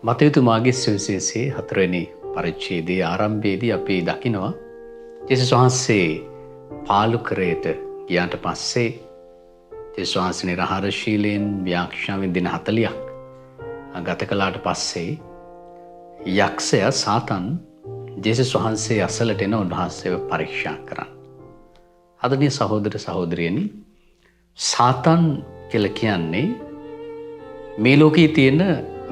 මතයුතුමාගේ සුවිශේෂයේ 4 වෙනි පරිච්ඡේදයේ ආරම්භයේදී අපි දකිනවා යේසුස් වහන්සේ පාලුකරයට ගියාට පස්සේ යේසුස් වහන්සේ නිරාහාරශීලයෙන් ව්‍යාක්ෂාවෙන් දින 40ක් ගත කළාට පස්සේ යක්ෂයා සාතන් යේසුස් වහන්සේ අසලට එන උන්වහන්සේව පරීක්ෂා කරන්න. ආදරණීය සහෝදර සහෝදරියනි, සාතන් කියලා කියන්නේ මේ ලෝකයේ තියෙන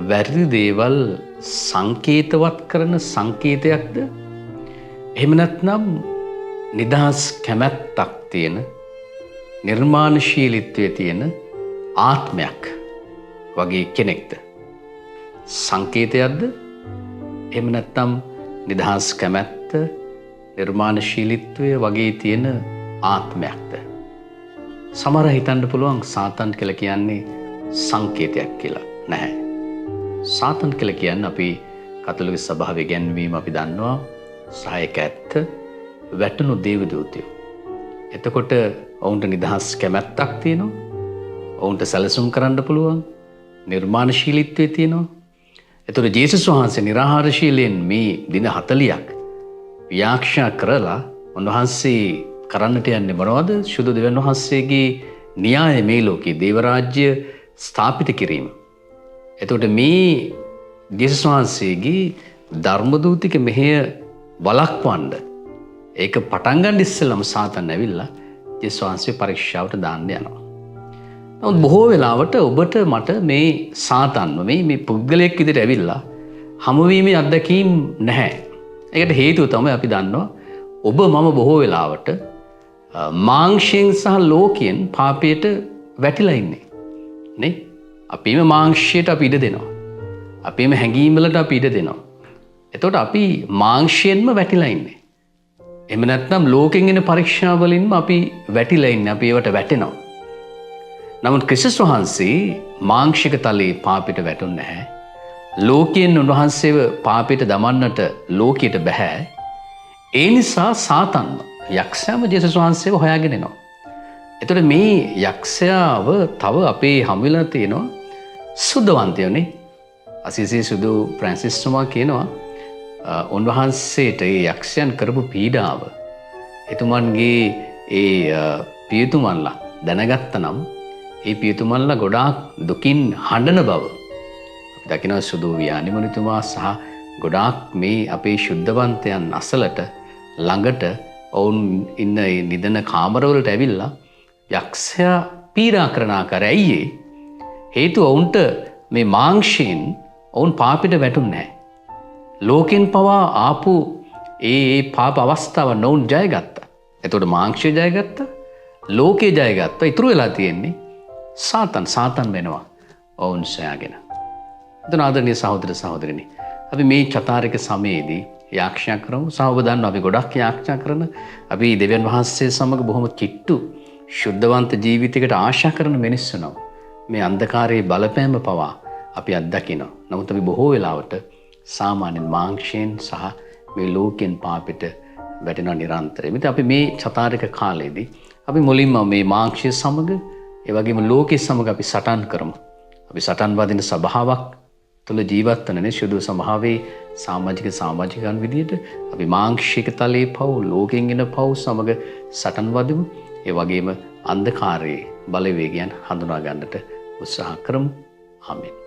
වැරදි දේවල් සංකේතවත් කරන සංකේතයක්ද? එහෙම නැත්නම් නිදහස් කැමැත්තක් තියෙන නිර්මාණශීලීත්වයේ තියෙන ආත්මයක් වගේ කෙනෙක්ද? සංකේතයක්ද? එහෙම නැත්නම් නිදහස් කැමැත්ත නිර්මාණශීලීත්වයේ වගේ තියෙන ආත්මයක්ද? සමහර හිතන්න පුළුවන් සාතන් කියලා කියන්නේ සංකේතයක් කියලා. නැහැ. සාතන් කියලා කියන්නේ අපි කතෝලික සභාවේ ගැන්වීම අපි දන්නවා සහායක ඇත්ත වැටුණු දේවදූතයෝ. එතකොට ඔවුන්ට නිදහස් කැමැත්තක් තියෙනවා. ඔවුන්ට සැලසුම් කරන්න පුළුවන් නිර්මාණශීලීත්වයේ තියෙනවා. එතකොට ජේසුස් වහන්සේ නිරාහාරශීලයෙන් මේ දින 40ක් ව්‍යාක්ෂා කරලා උන්වහන්සේ කරන්නට යන්නේ මොනවද? සුදු දෙවියන් වහන්සේගේ න්‍යාය මේ ලෝකේ දේව රාජ්‍ය ස්ථාපිත කිරීම. එතකොට මේ ජේසුස් වහන්සේගේ ධර්මදූතික මෙහෙය වළක්වන්න ඒක පටන් ගන්න ඉස්සෙල්ලම සාතන් ඇවිල්ලා ජේසුස් වහන්සේ පරීක්ෂාවට දාන්න යනවා. නමුත් බොහෝ වෙලාවට ඔබට මට මේ සාතන්ව මේ පුද්ගලයෙක් විදිහට ඇවිල්ලා හමුවීමේ අත්දැකීම් නැහැ. ඒකට හේතුව තමයි අපි දන්නවා ඔබ මම බොහෝ වෙලාවට මාංශයෙන් සහ ලෝකයෙන් පාපයට වැටිලා ඉන්නේ. නේ? අපිම මාංශයට අපි ඉඩ දෙනවා. අපිම හැඟීම් වලට අපි ඉඩ දෙනවා. එතකොට අපි මාංශයෙන්ම වැටිලා ඉන්නේ. එහෙම නැත්නම් ලෝකෙන් එන පරීක්ෂා වලින්ම අපි වැටිලා ඉන්නේ. අපි ඒවට වැටෙනවා. නමුත් ක්‍රිස්තුස් වහන්සේ මාංශික තලයේ පාපයට වැටුන්නේ නැහැ. ලෝකයෙන් උන්වහන්සේව පාපයට දමන්නට ලෝකයට බෑ. ඒ නිසා සාතන්ව යක්ෂයාම ජේසුස් වහන්සේව හොයාගෙන එනවා. එතකොට මේ යක්ෂයාව තව අපේ හමුවෙලා තියෙනවා සුද්ධවන්තයෝනේ. අසිසි සුදු ෆ්‍රැන්සිස් තුමා කියනවා උන්වහන්සේට ඒ යක්ෂයන් කරපු පීඩාව එතුමන්ගේ ඒ පියතුමන්ලා දැනගත්තනම් ඒ පියතුමන්ලා ගොඩාක් දුකින් හඬන බව අපි දකිනවා. සුදු වියානිමුනිතුමා සහ ගොඩාක් මේ අපේ ශුද්ධවන්තයන් අසලට ළඟට ඔවුන් ඉන්න නිදන කාමරවලට ඇවිල්ලා යක්ෂයා පීඩා කරන ආකාරය ඇයි ඒ? හේතුව ඔවුන්ට මේ මාංශයෙන් ඔවුන් පාපයට වැටුන්නේ නැහැ. ලෝකෙන් පවා ආපු ඒ පාප අවස්ථාව නොවුන් ජයගත්තා. එතකොට මාංශය ජයගත්තා, ලෝකේ ජයගත්තා. ඉතුරු වෙලා තියෙන්නේ සාතන් වෙනවා ඔවුන් සෑගෙන. එතන ආදරණීය සහෝදර සහෝදරිනි, අපි මේ චතාරික සමයේදී යාක්ෂා කරමු. සහ ඔබ දන්නවා අපි ගොඩක් යාක්ෂා කරන අපි දෙවියන් වහන්සේ සමග බොහොම කිට්ටු ශුද්ධවන්ත ජීවිතයකට ආශා කරන මිනිස්සු නම් මේ අන්ධකාරයේ බලපෑම පවා අපි අත්දකිනවා. නමුත් අපි බොහෝ වෙලාවට සාමාන්‍යයෙන් මාංශයෙන් සහ මේ ලෝකෙන් පාපෙට වැටෙන නිරන්තරයෙන්. ඉතින් අපි මේ චතාරික කාලයේදී අපි මුලින්ම මේ මාංශය සමග ඒ වගේම ලෝකයේ සමග අපි සටන් කරමු. අපි සටන් වදින සභාවක් තුළ ජීවත් වෙනනේ සුදු සභාවේ සමාජිකයන් විදියට අපි මාංශික තලයේ පව් ලෝකෙන් එන පව් සමග සටන් වදිමු. ඒ වගේම අන්ධකාරයේ බලවේගයන් හඳුනා ගන්නට උත්සාහ කරමු. ආමෙන්.